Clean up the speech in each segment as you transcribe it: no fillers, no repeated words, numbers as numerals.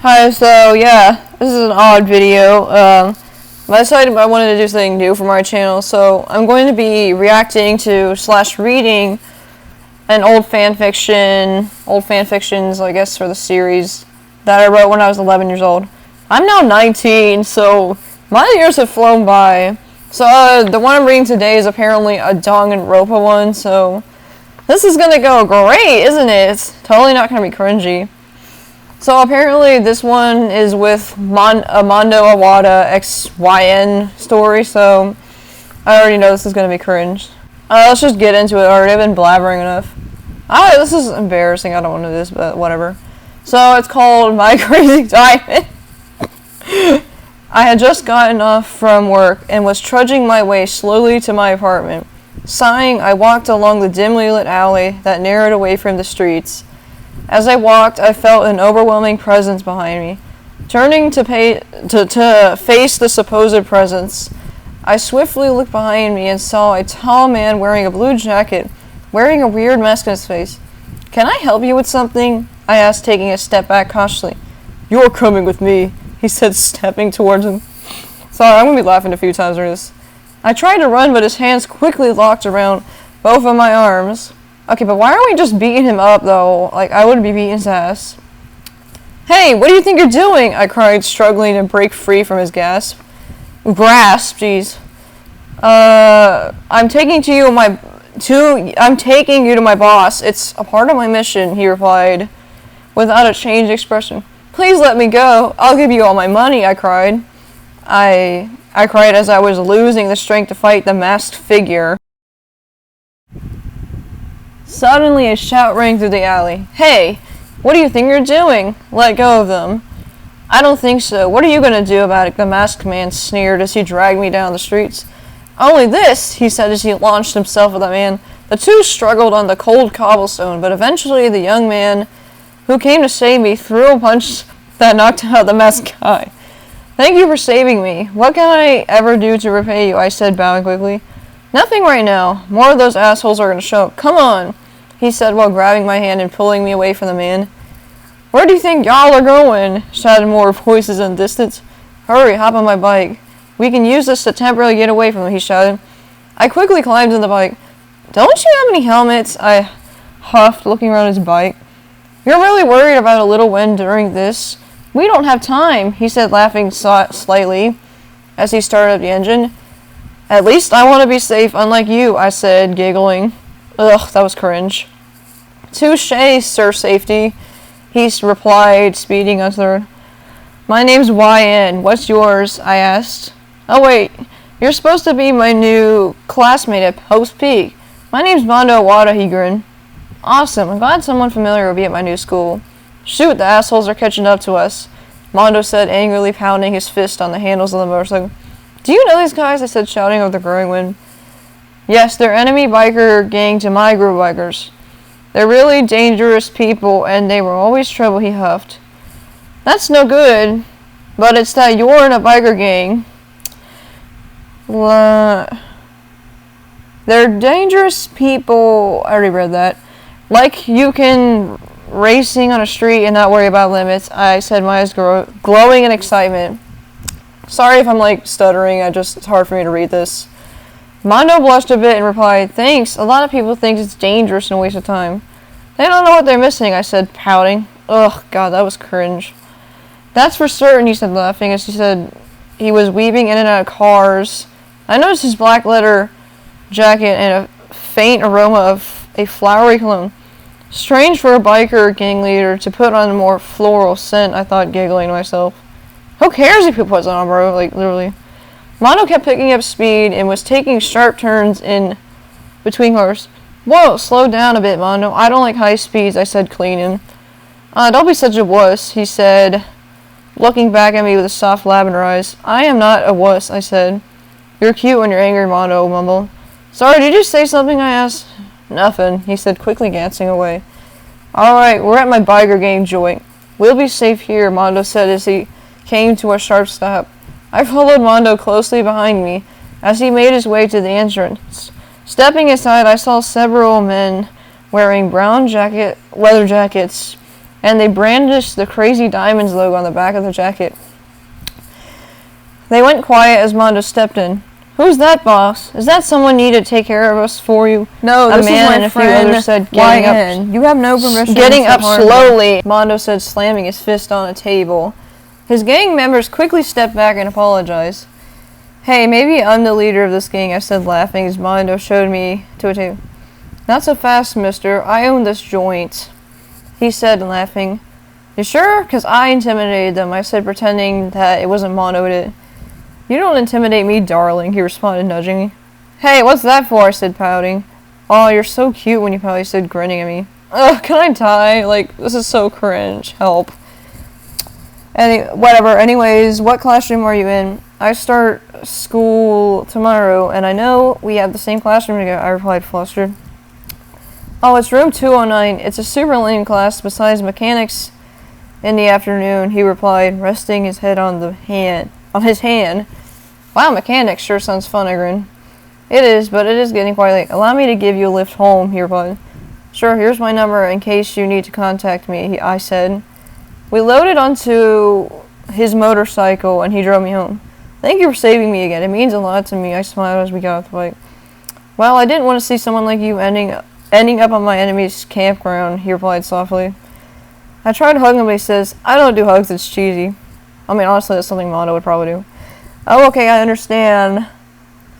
Hi, so yeah, this is an odd video. I decided I wanted to do something new for my channel, so I'm going to be reacting to / reading an old fanfictions, I guess, for the series that I wrote when I was 11 years old. I'm now 19, so my years have flown by. So the one I'm reading today is apparently a Danganronpa one, so this is gonna go great, isn't it? It's totally not gonna be cringy. So apparently this one is with Mondo Owada XYN story, so I already know this is going to be cringe. Let's just get into it already. I've been blabbering enough. This is embarrassing. I don't want to do this, but whatever. So it's called My Crazy Diamond. I had just gotten off from work and was trudging my way slowly to my apartment. Sighing, I walked along the dimly lit alley that narrowed away from the streets. As I walked, I felt an overwhelming presence behind me. Turning to face the supposed presence, I swiftly looked behind me and saw a tall man wearing a blue jacket, wearing a weird mask on his face. "Can I help you with something?" I asked, taking a step back cautiously. "You're coming with me," he said, stepping towards him. Sorry, I'm going to be laughing a few times during this. I tried to run, but his hands quickly locked around both of my arms. Okay, but why aren't we just beating him up, though? Like, I would be beating his ass. "Hey, what do you think you're doing?" I cried, struggling to break free from his grasp, jeez. I'm taking you to my boss. It's a part of my mission," he replied, without a changed expression. "Please let me go. I'll give you all my money," I cried. I cried as I was losing the strength to fight the masked figure. Suddenly, a shout rang through the alley. "Hey, what do you think you're doing? Let go of them." "I don't think so. What are you going to do about it?" the masked man sneered as he dragged me down the streets. "Only this," he said as he launched himself at the man. The two struggled on the cold cobblestone, but eventually the young man who came to save me threw a punch that knocked out the masked guy. "Thank you for saving me. What can I ever do to repay you?" I said, bowing quickly. "Nothing right now. More of those assholes are going to show up. Come on," he said while grabbing my hand and pulling me away from the man. "Where do you think y'all are going?" shouted more voices in the distance. "Hurry, hop on my bike. We can use this to temporarily get away from them," he shouted. I quickly climbed on the bike. "Don't you have any helmets?" I huffed, looking around his bike. "You're really worried about a little wind during this? We don't have time," he said, laughing slightly as he started up the engine. "At least I want to be safe, unlike you," I said, giggling. Ugh, that was cringe. "Touché, Sir Safety," he replied, speeding us through. "My name's YN. What's yours?" I asked. "Oh wait, you're supposed to be my new classmate at Post Peak. My name's Mondo Owada," he grinned. "Awesome. I'm glad someone familiar will be at my new school." "Shoot, the assholes are catching up to us," Mondo said, angrily pounding his fist on the handles of the motorcycle. "Do you know these guys?" I said, shouting over the growing wind. "Yes, they're enemy biker gang to my group of bikers. They're really dangerous people, and they were always trouble," he huffed. "That's no good, but it's that you're in a biker gang. They're dangerous people," I already read that. "Like you can racing on a street and not worry about limits," I said, my eyes glowing in excitement. Sorry if I'm stuttering, it's hard for me to read this. Mondo blushed a bit and replied, "Thanks. A lot of people think it's dangerous and a waste of time." "They don't know what they're missing," I said, pouting. Ugh, God, that was cringe. "That's for certain," he said, laughing, as he said he was weaving in and out of cars. I noticed his black leather jacket and a faint aroma of a flowery cologne. Strange for a biker gang leader to put on a more floral scent, I thought, giggling to myself. Who cares if he puts it on, bro? Literally. Mondo kept picking up speed and was taking sharp turns in between cars. "Whoa, slow down a bit, Mondo. I don't like high speeds," I said, cleaning. Don't be such a wuss," he said, looking back at me with his soft lavender eyes. "I am not a wuss," I said. "You're cute when you're angry," Mondo mumbled. "Sorry, did you say something?" I asked. "Nothing," he said, quickly glancing away. "Alright, we're at my biker gang joint. We'll be safe here," Mondo said as he came to a sharp stop. I followed Mondo closely behind me as he made his way to the entrance. Stepping aside, I saw several men wearing brown leather jackets and they brandished the Crazy Diamonds logo on the back of their jacket. They went quiet as Mondo stepped in. "Who's that, boss? Is that someone need to take care of us for you?" "No, this is my and a few friend, others said, YN. You have no permission Getting to up harm slowly, Mondo said, slamming his fist on a table. His gang members quickly stepped back and apologized. "Hey, maybe I'm the leader of this gang," I said, laughing as Mondo showed me to a table. "Not so fast, mister. I own this joint," he said, laughing. "You sure? 'Cause I intimidated them," I said, pretending that it wasn't Mondo who did it. "You don't intimidate me, darling," he responded, nudging me. "Hey, what's that for?" I said, pouting. "Oh, you're so cute when you pout," he said, grinning at me. Ugh, can I die? Like, this is so cringe. Help. Whatever. Anyways, what classroom are you in? "I start school tomorrow, and I know we have the same classroom together," I replied, flustered. "Oh, it's room 209. It's a super lame class besides mechanics in the afternoon," he replied, resting his head on his hand. "Wow, mechanics sure sounds fun," I grinned. "It is, but it is getting quite late. Allow me to give you a lift home," he replied. "Sure, here's my number in case you need to contact me," I said. We loaded onto his motorcycle and he drove me home. "Thank you for saving me again. It means a lot to me," I smiled as we got off the bike. "Well, I didn't want to see someone like you ending up on my enemy's campground," he replied softly. I tried to hug him, but he says, "I don't do hugs, it's cheesy." I mean, honestly, that's something Mondo would probably do. "Oh, okay, I understand,"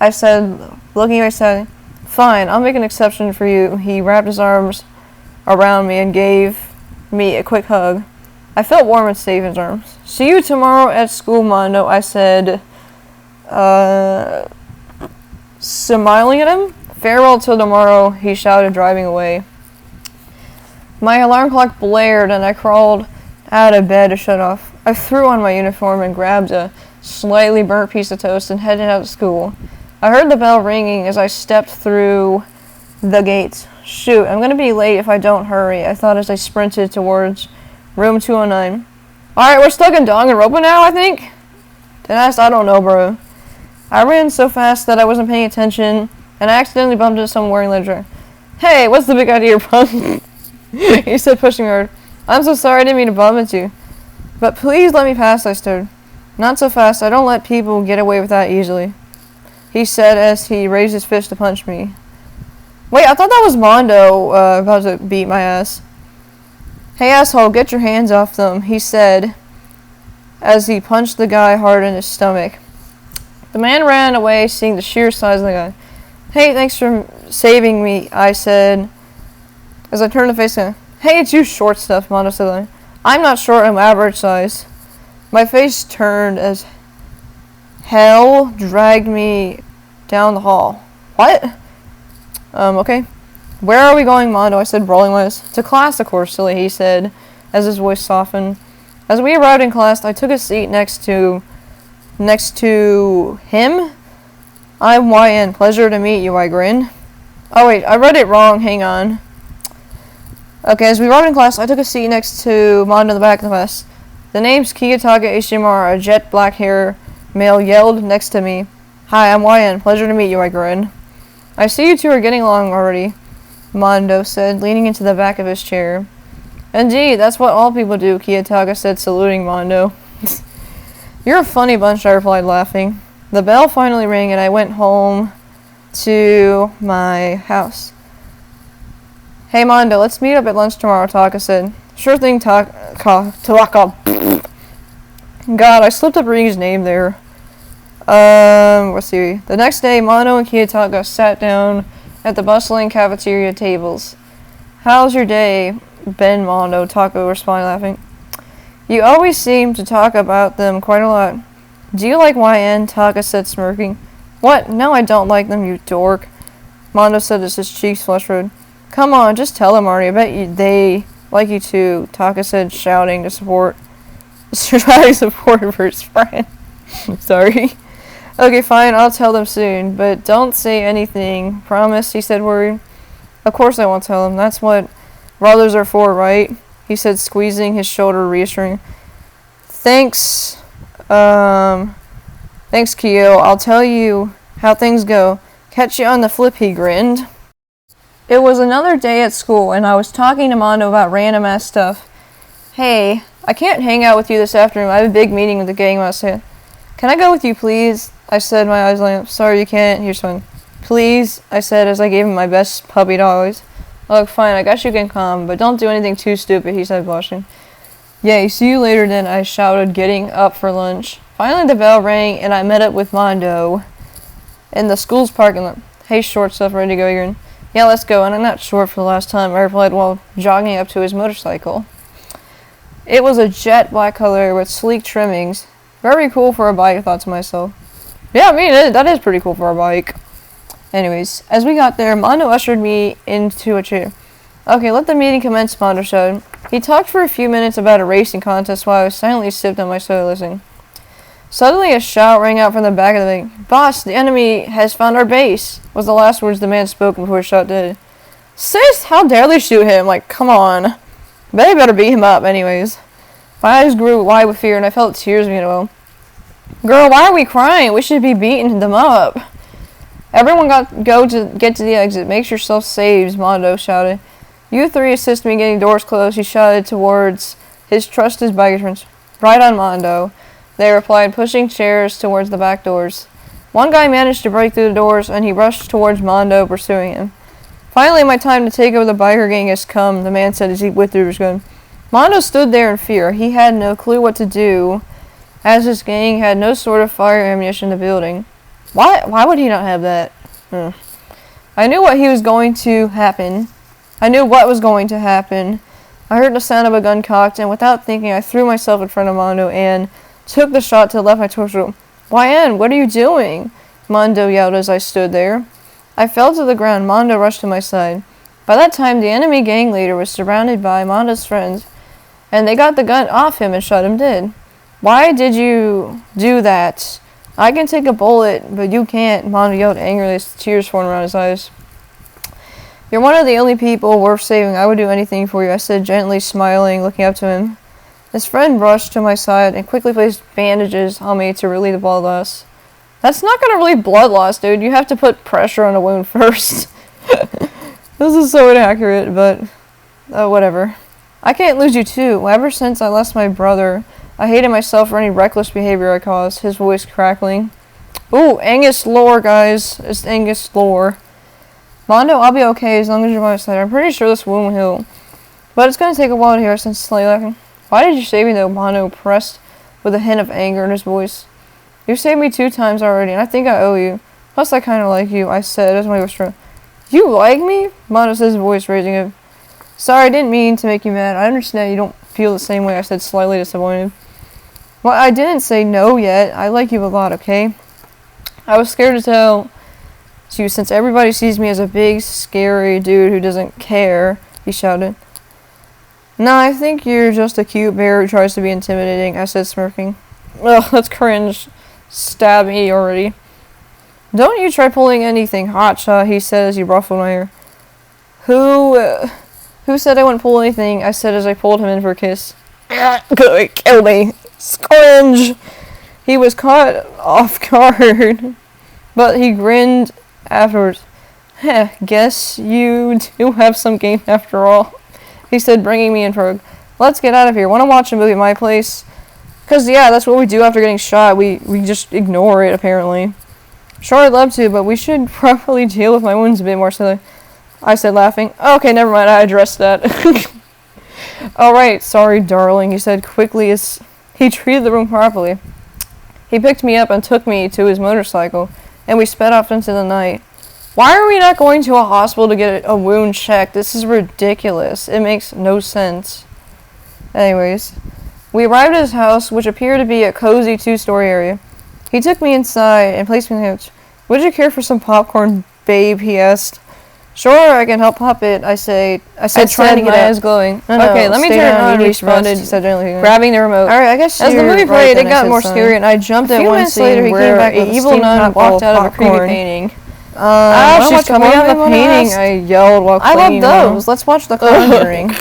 I said, looking at my side. "Fine, I'll make an exception for you." He wrapped his arms around me and gave me a quick hug. I felt warm and safe in his arms. "See you tomorrow at school, Mondo," I said, smiling at him. "Farewell till tomorrow," he shouted, driving away. My alarm clock blared and I crawled out of bed to shut off. I threw on my uniform and grabbed a slightly burnt piece of toast and headed out to school. I heard the bell ringing as I stepped through the gates. Shoot, I'm gonna be late if I don't hurry, I thought as I sprinted towards room 209. "Alright, we're stuck in Danganronpa now, I think?" Deadass, I don't know, bro. I ran so fast that I wasn't paying attention, and I accidentally bumped into someone wearing literature. "Hey, what's the big idea, punk?" He said, pushing me hard. "I'm so sorry, I didn't mean to bump into you." "But please let me pass," I stuttered. "Not so fast, I don't let people get away with that easily," he said as he raised his fist to punch me. Wait, I thought that was Mondo about to beat my ass. "Hey, asshole, get your hands off them," he said as he punched the guy hard in his stomach. The man ran away, seeing the sheer size of the guy. "Hey, thanks for saving me," I said as I turned to face him. "Hey, it's you short stuff," Mondo said. "I'm not short, I'm average size." My face turned as hell dragged me down the hall. "What?" Okay. "Where are we going, Mondo?" I said, rolling my eyes. "To class, of course, silly," he said, as his voice softened. As we arrived in class, I took a seat next to him. "I'm YN. Pleasure to meet you," I grinned. Oh, wait, I read it wrong. Hang on. Okay, as we arrived in class, I took a seat next to Mondo in the back of the class. The name's Kiyotaka Ishimura, a jet black hair male, yelled next to me. "Hi, I'm YN. Pleasure to meet you," I grinned. "I see you two are getting along already," Mondo said, leaning into the back of his chair. "Indeed, that's what all people do," Kiyotaka said, saluting Mondo. "You're a funny bunch," I replied, laughing. The bell finally rang and I went home to my house. "Hey, Mondo, let's meet up at lunch tomorrow," Taka said. "Sure thing, Taka. God, I slipped up reading his name there. Let's see. The next day, Mondo and Kiyotaka sat down at the bustling cafeteria tables. "How's your day been, Mondo?" Taka responded, laughing. "You always seem to talk about them quite a lot." "Do you like YN?" Taka said, smirking. "What? No, I don't like them, you dork," Mondo said as his cheeks flushed red. "Come on, just tell them, Arnie. I bet they like you too," Taka said, shouting to support for his friend. Sorry. "Okay, fine, I'll tell them soon, but don't say anything. Promise?" he said, worried. "Of course I won't tell them. That's what brothers are for, right?" he said, squeezing his shoulder, reassuring. Thanks, Kyo. I'll tell you how things go. Catch you on the flip," he grinned. It was another day at school, and I was talking to Mondo about random ass stuff. Hey, I can't hang out with you this afternoon. I have a big meeting with the gang last night. Can I go with you, please? I said, my eyes lighting up. Sorry, you can't. Here's one. Please, I said as I gave him my best puppy dog. Look, fine, I guess you can come, but don't do anything too stupid, he said, blushing. Yay, see you later then, I shouted, getting up for lunch. Finally, the bell rang, and I met up with Mondo in the school's parking lot. Hey, short stuff, ready to go, Egan? Yeah, let's go, and I'm not short for the last time, I replied while jogging up to his motorcycle. It was a jet black color with sleek trimmings. Very cool for a bike, I thought to myself. Yeah, I mean, that is pretty cool for a bike. Anyways, as we got there, Mondo ushered me into a chair. Okay, let the meeting commence, Mondo shouted. He talked for a few minutes about a racing contest while I silently sipped on my soda listening. Suddenly a shout rang out from the back of the building. Boss, the enemy has found our base, was the last words the man spoke before his shot did. Sis, how dare they shoot him? Like, come on. They better beat him up anyways. My eyes grew wide with fear and I felt tears being well. Girl, why are we crying? We should be beating them up. Everyone get to the exit. Make yourself saves, Mondo shouted. You three assist me in getting doors closed, he shouted towards his trusted bike friends. Right on, Mondo, they replied, pushing chairs towards the back doors. One guy managed to break through the doors, and he rushed towards Mondo, pursuing him. Finally, my time to take over the biker gang has come, the man said as he withdrew his gun. Mondo stood there in fear. He had no clue what to do, as his gang had no sort of fire ammunition in the building. Why would he not have that? I knew what was going to happen. I heard the sound of a gun cocked, and without thinking, I threw myself in front of Mondo and took the shot to the left of my torso. YN, what are you doing? Mondo yelled as I stood there. I fell to the ground. Mondo rushed to my side. By that time, the enemy gang leader was surrounded by Mondo's friends, and they got the gun off him and shot him dead. Why did you do that? I can take a bullet, but you can't, Mondo yelled angrily as tears formed around his eyes. You're one of the only people worth saving. I would do anything for you, I said, gently smiling, looking up to him. His friend rushed to my side and quickly placed bandages on me to relieve the blood loss. That's not going to relieve blood loss, dude. You have to put pressure on a wound first. This is so inaccurate, but whatever. I can't lose you too. Ever since I lost my brother, I hated myself for any reckless behavior I caused, his voice crackling. Ooh, Angus lore, guys. It's Angus lore. Mondo, I'll be okay as long as you're by my side. I'm pretty sure this wound will heal. But it's going to take a while to hear, I said, slightly laughing. Why did you save me, though? Mondo pressed with a hint of anger in his voice. You saved me 2 times already, and I think I owe you. Plus, I kind of like you, I said as my voice strong. You like me? Mondo said, his voice raising up. Sorry, I didn't mean to make you mad. I understand you don't feel the same way, I said, slightly disappointed. Well, I didn't say no yet. I like you a lot, okay? I was scared to tell you since everybody sees me as a big, scary dude who doesn't care, he shouted. No, I think you're just a cute bear who tries to be intimidating, I said, smirking. Ugh, that's cringe. Stab me already. Don't you try pulling anything, hotshot, he said as he ruffled my hair. Who said I wouldn't pull anything, I said as I pulled him in for a kiss. Good, kill me. Cringe. He was caught off guard, but he grinned afterwards. Heh, guess you do have some game after all, he said, bringing me in for a... Let's get out of here. Want to watch a movie at my place? Because, yeah, that's what we do after getting shot. We just ignore it, apparently. Sure, I'd love to, but we should probably deal with my wounds a bit more slowly, I said, laughing. Okay, never mind. I addressed that. Alright, sorry, darling, he said quickly as he treated the room properly. He picked me up and took me to his motorcycle, and we sped off into the night. Why are we not going to a hospital to get a wound checked? This is ridiculous. It makes no sense. Anyways, we arrived at his house, which appeared to be a cozy 2-story area. He took me inside and placed me on the couch. Would you care for some popcorn, babe? He asked. Sure, I can help pop it, I said, trying to get my eyes glowing. No, okay, let me turn it on, he responded, grabbing the remote. Alright, I guess as the movie played, it got more scary, and I jumped at one scene where an evil nun walked out of a creepy painting. She's coming out of the painting, I yelled while clinging. I love those. Let's watch The Conjuring.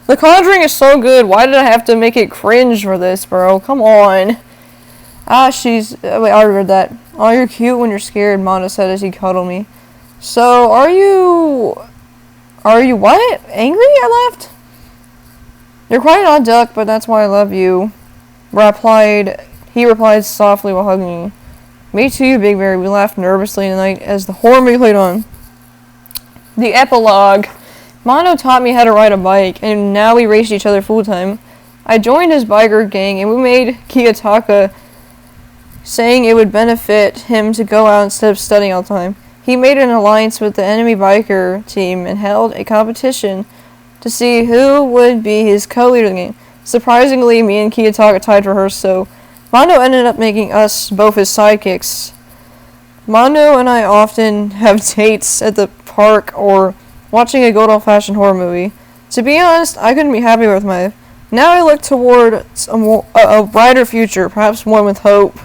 The Conjuring is so good. Why did I have to make it cringe for this, bro? Come on. Wait, I read that. Oh, you're cute when you're scared, Mondo said as he cuddled me. So, are you what? Angry? I laughed. You're quite an odd duck, but that's why I love you. He replied softly while hugging me. Me too, Big Bear. We laughed nervously tonight as the horror movie played on. The epilogue. Mondo taught me how to ride a bike, and now we raced each other full time. I joined his biker gang, and we made Kiyotaka, saying it would benefit him to go out instead of studying all the time. He made an alliance with the enemy biker team and held a competition to see who would be his co-leader in the game. Surprisingly, me and Kiyotaka tied for her, so Mondo ended up making us both his sidekicks. Mondo and I often have dates at the park or watching a good old-fashioned horror movie. To be honest, I couldn't be happier with my life. Now I look toward a brighter future, perhaps one with hope.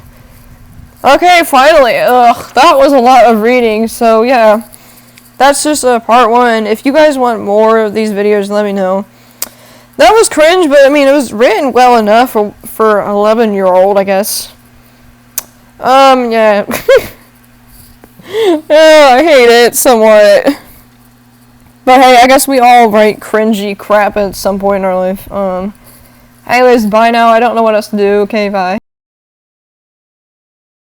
Okay, finally. That was a lot of reading, so yeah. That's just part one. If you guys want more of these videos, let me know. That was cringe, but I mean, it was written well enough for an 11-year-old, I guess. Yeah. Yeah, I hate it somewhat. But hey, I guess we all write cringy crap at some point in our life. Anyways, bye now. I don't know what else to do. Okay, bye.